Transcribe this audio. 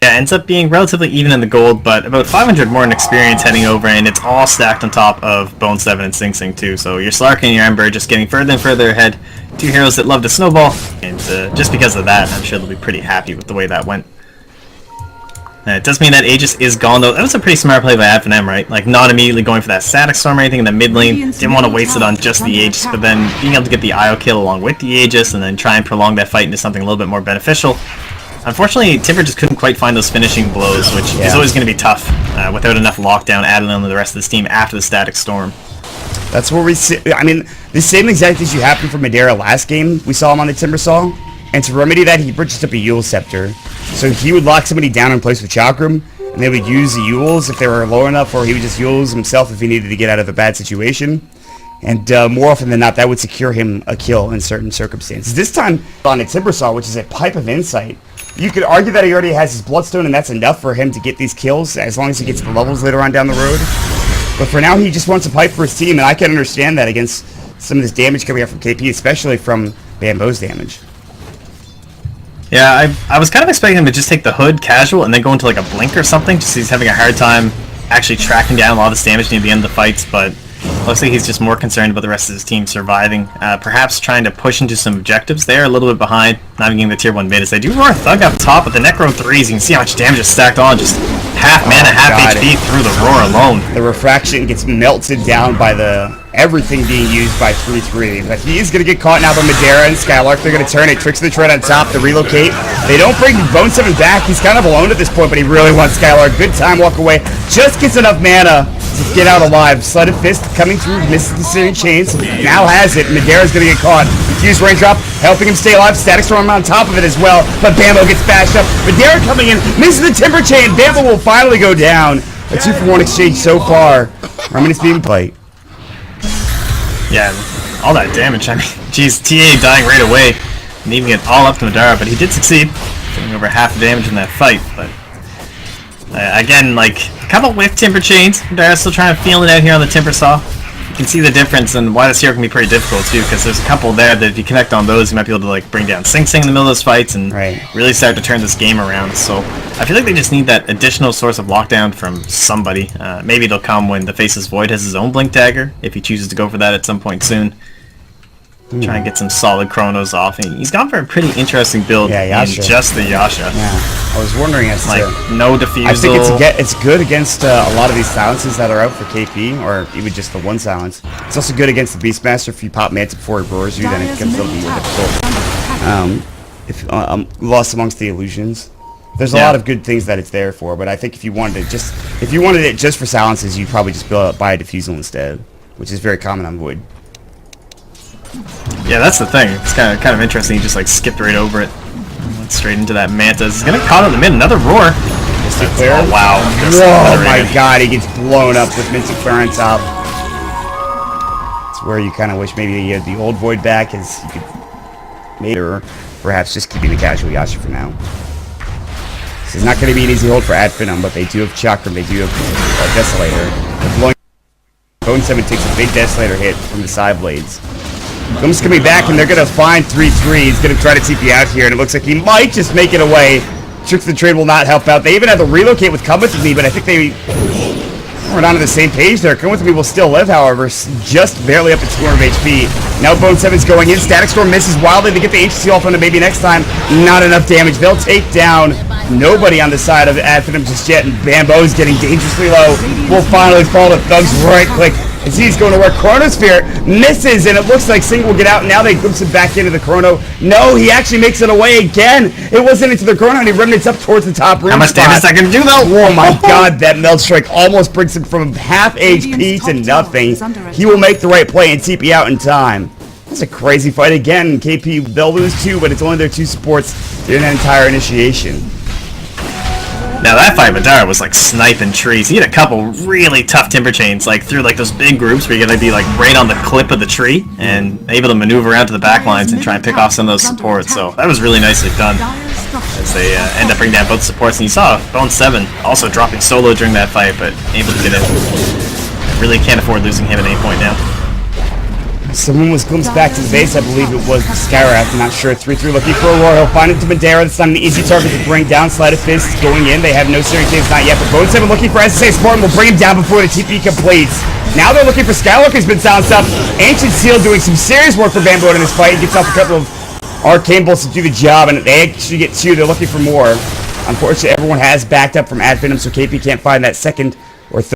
Yeah, ends up being relatively even in the gold, but about 500 more in experience heading over, and it's all stacked on top of Bone 7 and Sing Sing too. So your Slark and your Ember just getting further and further ahead. Two heroes that love to snowball, and just because of that, I'm sure they'll be pretty happy with the way that went. It does mean that Aegis is gone though. That was a pretty smart play by FNM, right? Like not immediately going for that static storm or anything in the mid lane. Didn't want to waste it on just the Aegis, but then being able to get the IO kill along with the Aegis and then try and prolong that fight into something a little bit more beneficial. Unfortunately, Timber just couldn't quite find those finishing blows, which is always going to be tough without enough lockdown added on to the rest of this team after the static storm. That's where we see. I mean, the same exact issue happened for Madera last game. We saw him on the Timbersaw, and to remedy that, he purchased up a Yule Scepter. So he would lock somebody down in place with Chakram, and they would use the Yules if they were low enough, or he would just Yules himself if he needed to get out of a bad situation. And more often than not, that would secure him a kill in certain circumstances. This time on a Timbersaw, which is a Pipe of Insight, you could argue that he already has his Bloodstone, and that's enough for him to get these kills, as long as he gets the levels later on down the road. But for now, he just wants a Pipe for his team, and I can understand that against some of this damage coming out from KP, especially from Bambo's damage. Yeah, I was kind of expecting him to just take the Hood casual and then go into like a Blink or something, just he's having a hard time actually tracking down a lot of this damage near the end of the fights, but looks like he's just more concerned about the rest of his team surviving. Perhaps trying to push into some objectives there, a little bit behind, not even getting the tier 1 mid as they do roar Thug up top, but the Necro 3s, you can see how much damage is stacked on, just half mana, half HP through the roar alone. The refraction gets melted down by everything being used by 3-3. But he is going to get caught now by Madera and Skylark. They're going to turn it, tricks the tread on top to relocate. They don't bring Bone 7 back. He's kind of alone at this point, but he really wants Skylark. Good time, walk away. Just gets enough mana to get out alive. Sleight of Fist coming through, misses the Searing Chains. Now has it. Madera's going to get caught. Fuse Raindrop helping him stay alive. Static Storm on top of it as well. But Bambo gets bashed up. Madera coming in, misses the Timber Chain. Bambo will finally go down. A 2-for-1 exchange so far. Reminisce being played. Yeah, all that damage. I mean, geez, TA dying right away, leaving it all up to Madara, but he did succeed, getting over half the damage in that fight. But again, like a couple whiff Timber Chains. Madara's still trying to feel it out here on the Timbersaw. You can see the difference and why this hero can be pretty difficult too, because there's a couple there that if you connect on those, you might be able to like bring down Sing Sing in the middle of those fights and really start to turn this game around. So I feel like they just need that additional source of lockdown from somebody. Maybe it'll come when the Faceless Void has his own Blink Dagger, if he chooses to go for that at some point soon. Try and get some solid Chronos off. And he's gone for a pretty interesting build in just the Yasha. Yeah, I was wondering as like to... no defusal. I think it's good against a lot of these silences that are out for KP, or even just the one silence. It's also good against the Beastmaster. If you pop Manta before he roars you, then it becomes a little bit more difficult. Lost amongst the illusions. There's a lot of good things that it's there for, but I think if you wanted it just for silences, you'd probably just buy a defusal instead, which is very common on Void. Yeah, that's the thing. It's kind of interesting. He just like skipped right over it, went straight into that Manta. He's gonna caught in the mid. Another roar. Oh wow! Oh my God! He gets blown up with Mystic Flare on top. It's where you kind of wish maybe you had the old Void back, as you could maybe, or perhaps just keeping the casual Yasha for now. This is not going to be an easy hold for Adfinum, but they do have Chakram. They do have Desolator. Bone 7 takes a big Desolator hit from the side blades. Goom's coming back, and they're going to find 3-3. He's going to try to TP out here, and it looks like he might just make it away. Tricks the Trade will not help out. They even had to relocate with Come With Me, but I think they were not on the same page there. Come With Me will still live, however, just barely up to 200 HP. Now Bone 7's going in. Static Storm misses wildly to get the HC off on him maybe next time. Not enough damage. They'll take down nobody on the side of Adfinum just yet, and Bambo's getting dangerously low. Will finally fall to Thug's right click. As he's going to work Chronosphere, misses, and it looks like Sing will get out. Now they glimpse him back into the Chrono. No, he actually makes it away again. It wasn't into the Chrono, and he remnants up towards the top room. How much damage that can do, though? Oh my God, that Melt Strike almost brings him from half HP to nothing. He will make the right play and TP out in time. That's a crazy fight again. KP, they'll lose two, but it's only their two supports during that entire initiation. Now that fight, Madara was like sniping trees. He had a couple really tough Timber Chains, like through like those big groups where you're gonna be like right on the clip of the tree and able to maneuver around to the back lines and try and pick off some of those supports. So that was really nicely done. As they end up bringing down both supports, and you saw Bone 7 also dropping solo during that fight, but able to get it. Really can't afford losing him at any point now. Someone was glimpsed back to the base. I believe it was Skyrath. I'm not sure. 3-3 looking for Aurora. He'll find it to Madera. It's not an easy target to bring down. Sleight of Fist going in. They have no serious things, not yet. But Bone 7 looking for SSA Spartan will bring him down before the TP completes. Now they're looking for Skylark, who's been silenced up. Ancient Seal doing some serious work for Bamboo in this fight. He gets off a couple of arcane bolts to do the job, and they actually get 2. They're looking for more. Unfortunately, everyone has backed up from Ad Venom, so KP can't find that second or third.